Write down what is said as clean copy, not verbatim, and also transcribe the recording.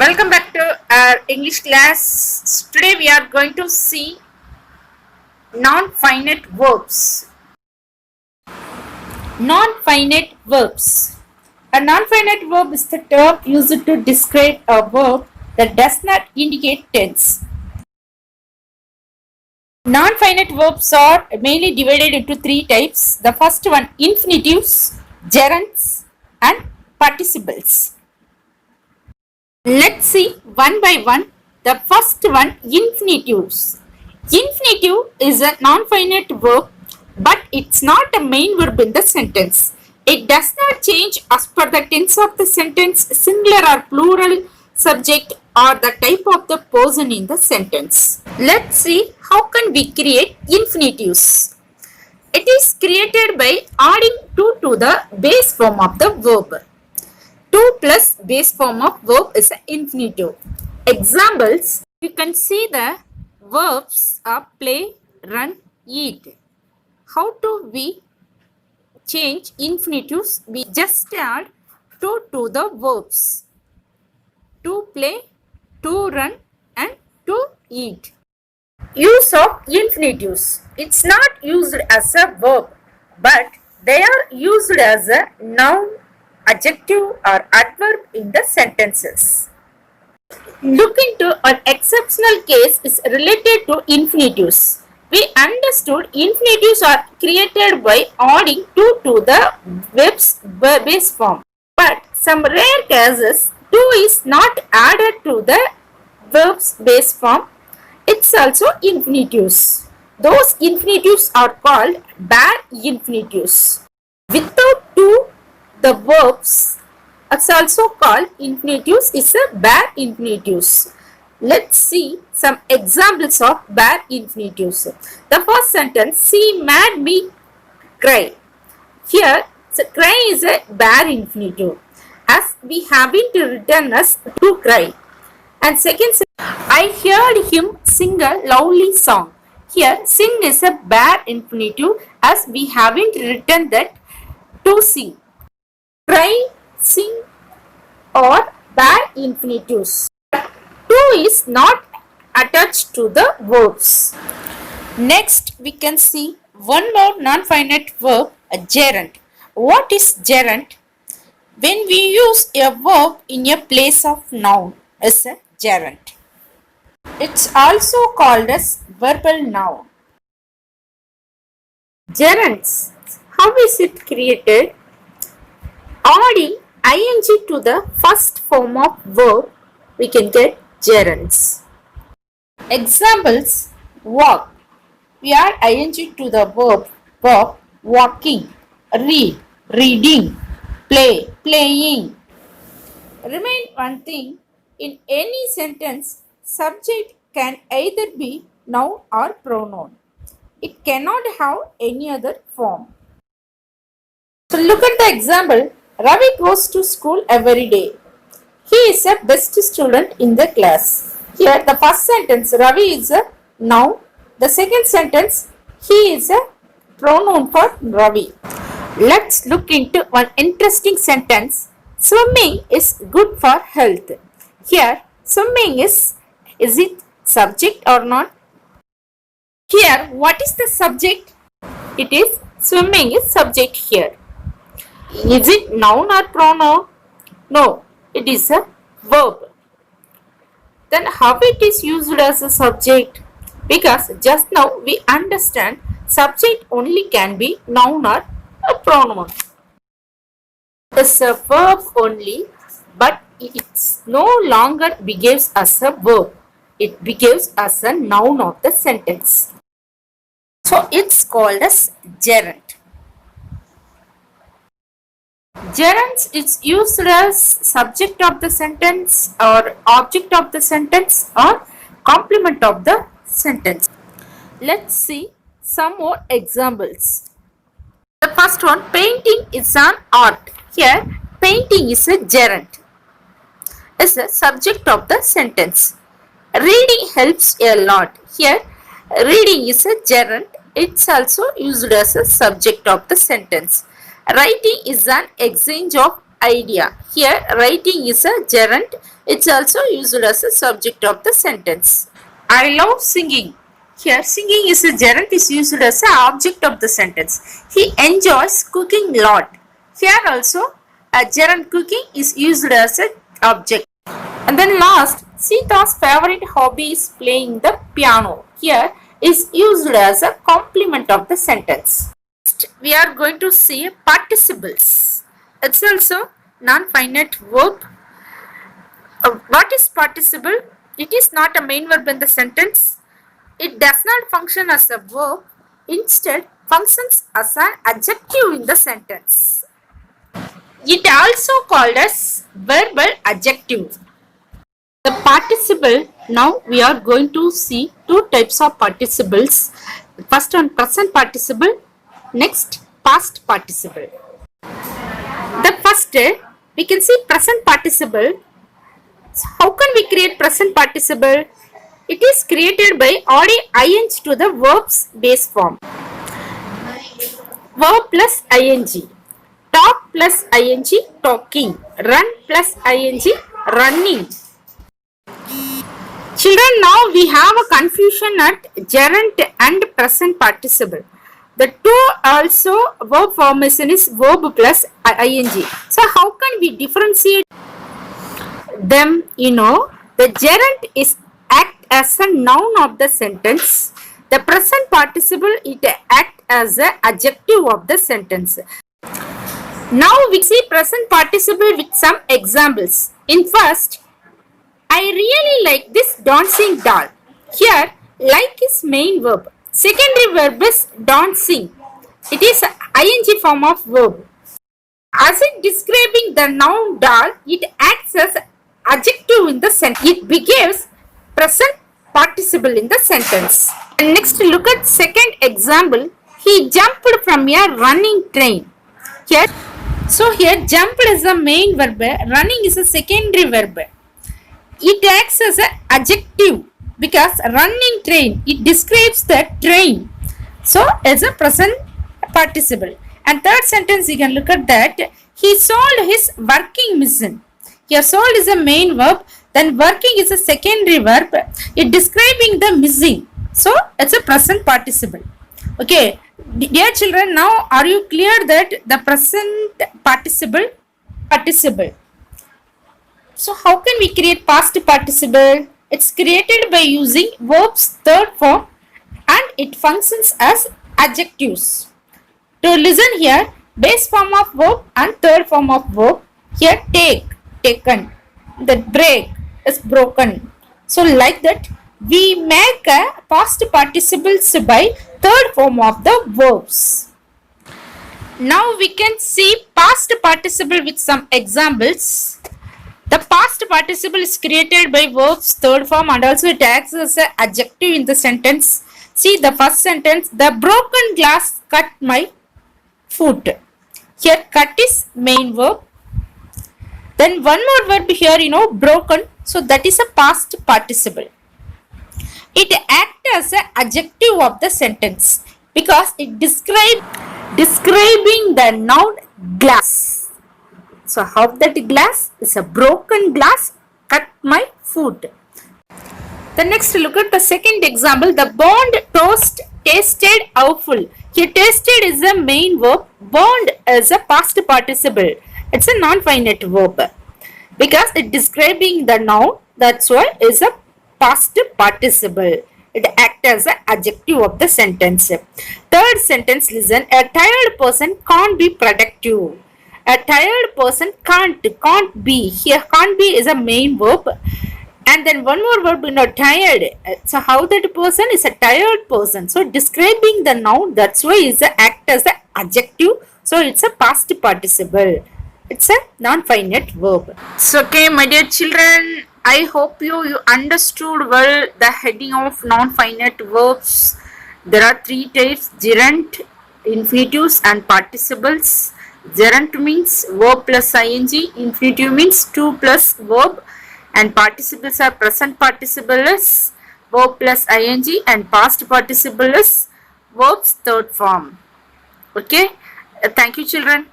Welcome back to our English class. Today we are going to see non-finite verbs. Non-finite verbs. A non-finite verb is the term used to describe a verb that does not indicate tense. Non-finite verbs are mainly divided into three types. The first one, infinitives, gerunds, and participles. Let's see one by one. The first one, infinitives. Infinitive is a non-finite verb, but it's not a main verb in the sentence. It does not change as per the tense of the sentence, singular or plural, subject, or the type of the person in the sentence. Let's see how can we create infinitives. It is created by adding 2 to the base form of the verb. 2 plus base form of verb is an infinitive. Examples, you can see the verbs are play, run, eat. How do we change infinitives? We just add 2 to the verbs. To play, to run, and to eat. Use of infinitives. It's not used as a verb, but they are used as a noun, adjective, or adverb in the sentences. Look into an exceptional case is related to infinitives. We understood infinitives are created by adding 2 to the verb's base form. But some rare cases, 2 is not added to the verb's base form. It's also infinitives. Those infinitives are called bare infinitives. Without 2, the verbs is also called infinitives is a bare infinitives. Let's see some examples of bare infinitives. The first sentence, she made me cry. Here, cry is a bare infinitive, as we haven't written as to cry. And second sentence, I heard him sing a lovely song. Here, sing is a bare infinitive, as we haven't written that to sing. Cry, sing, or bare infinitives. 2 is not attached to the verbs. Next, we can see one more non-finite verb, a gerund. What is gerund? When we use a verb in a place of noun, is a gerund. It's also called as verbal noun. Gerunds. How is it created? Adding ing to the first form of verb, we can get gerunds. Examples, walk. We add ing to the verb walking, read, reading, play, playing. Remain one thing, in any sentence, subject can either be noun or pronoun. It cannot have any other form. So look at the example. Ravi goes to school every day. He is a best student in the class. Here the first sentence, Ravi is a noun. The second sentence, he is a pronoun for Ravi. Let's look into one interesting sentence. Swimming is good for health. Here swimming is it subject or not? Here what is the subject? It is swimming is subject here. Is it noun or pronoun? No, it is a verb. Then how it is used as a subject? Because just now we understand subject only can be noun or a pronoun. It's a verb only, but it no longer behaves as a verb. It behaves as a noun of the sentence. So it's called as gerund. Gerunds is used as subject of the sentence or object of the sentence or complement of the sentence. Let's see some more examples. The first one, painting is an art. Here, painting is a gerund. Is the subject of the sentence. Reading helps a lot. Here, reading is a gerund. It's also used as a subject of the sentence. Writing is an exchange of idea. Here, writing is a gerund. It's also used as a subject of the sentence. I love singing. Here, singing is a gerund is used as an object of the sentence. He enjoys cooking a lot. Here also, a gerund cooking is used as an object. And then last, Sita's favorite hobby is playing the piano. Here is used as a complement of the sentence. Next, we are going to see participles. It's also non-finite verb. What is participle? It is not a main verb in the sentence. It does not function as a verb. Instead, functions as an adjective in the sentence. It also called as verbal adjective. The participle, now we are going to see two types of participles. First one, present participle, next past participle. The first, we can see present participle. So how can we create present participle? It is created by adding ing to the verb's base form. Verb plus ing. Talk plus ing, talking. Run plus ing, running. Children, now we have a confusion at gerund and present participle. The two also verb formation is verb plus ing. So how can we differentiate them? The gerund is act as a noun of the sentence. The present participle it act as an adjective of the sentence. Now we see present participle with some examples. In first, I really like this dancing doll. Here, like is main verb. Secondary verb is dancing. It is an ing form of verb. As in describing the noun doll, it acts as adjective in the sentence. It behaves present participle in the sentence. And next, look at second example. He jumped from a running train. Here, jumped is the main verb. Running is a secondary verb. It acts as an adjective because running train, it describes the train. So, as a present participle. And third sentence, you can look at that. He sold his working machine. Here, sold is a main verb. Then working is a secondary verb. It describing the missing. So, it's a present participle. Okay. Dear children, now are you clear that the present participle? So how can we create past participle? It's created by using verb's third form and it functions as adjectives. To listen here, base form of verb and third form of verb. Here take, taken. The break is broken. So like that, we make a past participles by third form of the verbs. Now we can see past participle with some examples. The past participle is created by verbs third form and also it acts as an adjective in the sentence. See the first sentence, the broken glass cut my foot. Here cut is main verb. Then one more verb here, broken. So that is a past participle. It acts as an adjective of the sentence because it describing the noun glass. So how that glass is a broken glass cut my foot. The next look at the second example. The burned toast tasted awful. Here tasted is a main verb. Burned is a past participle. It's a non-finite verb. Because it describing the noun, that's why it's a past participle. It acts as an adjective of the sentence. Third sentence, listen. A tired person can't be productive. A tired person can't be. Here can't be is a main verb. And then one more verb, tired. So how that person is a tired person. So describing the noun, that's why it's a act as an adjective. So it's a past participle. It's a non-finite verb. So okay, my dear children, I hope you understood well the heading of non-finite verbs. There are three types: gerund, infinitives and participles. Gerund means verb plus ing, infinitive means to plus verb, and participles are present participles, verb plus ing, and past participles, verbs third form. Okay, thank you children.